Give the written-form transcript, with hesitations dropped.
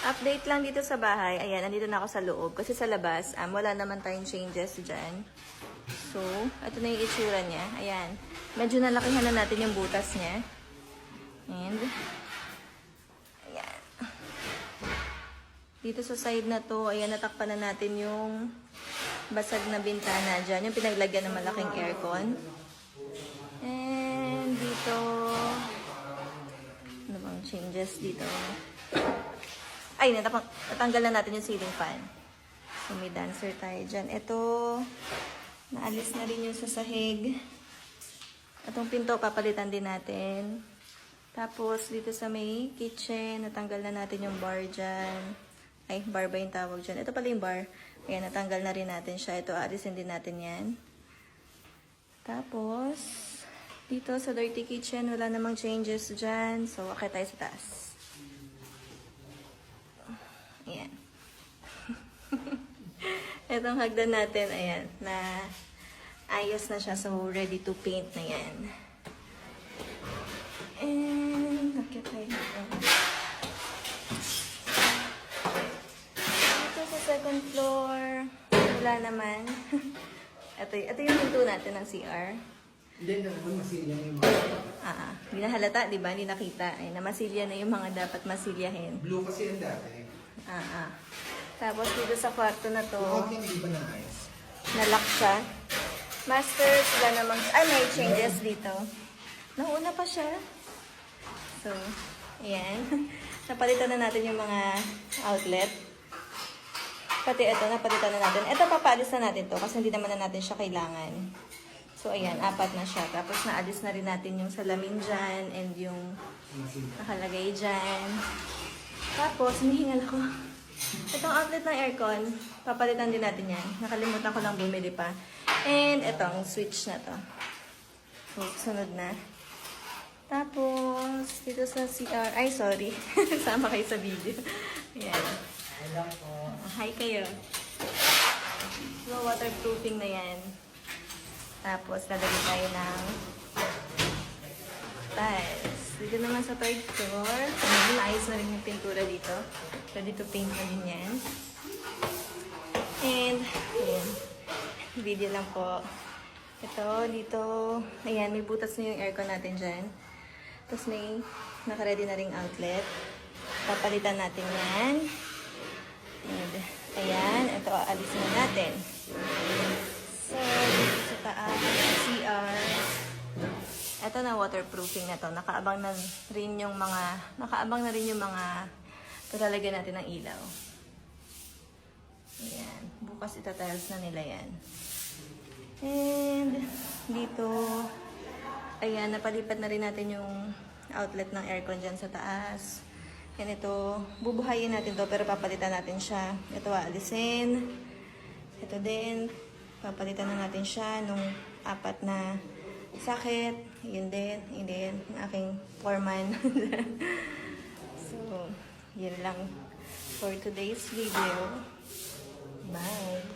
Update lang dito sa bahay. Ayan, nandito na ako sa loob. Kasi sa labas, wala naman tayong changes dyan. So, ito na yung itsura niya. Ayan. Medyo nalakihan na natin yung butas niya. And, ayan. Dito sa side na to, ayan, natakpan na natin yung basag na bintana dyan. Yung pinaglagyan ng malaking aircon. And, dito, ano bang changes dito? Ay, natanggal na natin yung ceiling fan. So, may dancer tayo dyan. Ito, naalis na rin yung sa sahig. Itong pinto, papalitan din natin. Tapos, dito sa may kitchen, natanggal na natin yung bar dyan. Ay, bar ba yung tawag dyan? Ito pala yung bar. Ayan, natanggal na rin natin siya. Ito, aalisin din natin yan. Tapos, dito sa dirty kitchen, wala namang changes dyan. So, akit tayo sa taas. Ayan. Itong hagdan natin, ayan, na ayos na siya. So, ready to paint na yan. And, nakita tayo dito. Dito sa second floor, wala naman. ito yung pinto natin ng CR. Hindi naman masilya na yung mga... Hindi na halata, di ba? Hindi nakita. Ay, namasilya na yung mga dapat masilyahin. Blue kasi yung dati. Tapos dito sa kwarto na to, Hindi ba na ayos? nalock siya. Masters, wala namang, may changes dito. Nauna pa siya. So, ayan. Napalitan na natin yung mga outlet. Pati ito, napalitan na natin. Ito, papaalis na natin to kasi hindi naman na natin siya kailangan. So, ayan, 4 na siya. Tapos, naalis na rin natin yung salamin dyan and yung nakalagay dyan. Tapos, hinihingal ako. Itong outlet ng aircon, papalitan din natin yan. Nakalimutan ko lang bumili pa. And itong switch na to. So, sunod na. Tapos, dito sa CR, ay sorry, sama kayo sa video. Ayan. Hi kayo. So, waterproofing na yan. Tapos, lalagyan tayo ng tiles. Dito naman sa third floor, ayos na rin yung pintura dito. Ready to paint na din yan. And, ayan. Video lang po. Ito, dito, ayan, may butas na yung aircon natin dyan. Tapos may naka-ready na ring outlet. Papalitan natin yan. And, ayan, ito, alisin na natin. So, dito sa taas, CR. Ito na waterproofing na to. Nakaabang na rin yung mga palalagyan natin ng ilaw. Ayan. Bukas itatiles na nila yan. And dito, ayan, napalipat na rin natin yung outlet ng aircon dyan sa taas. And ito, bubuhayin natin to pero papalitan natin siya. Ito aalisin. Ito din, papalitan na natin siya nung 4 na sakit. Yun din, yung aking foreman. So, yun lang for today's video. Bye!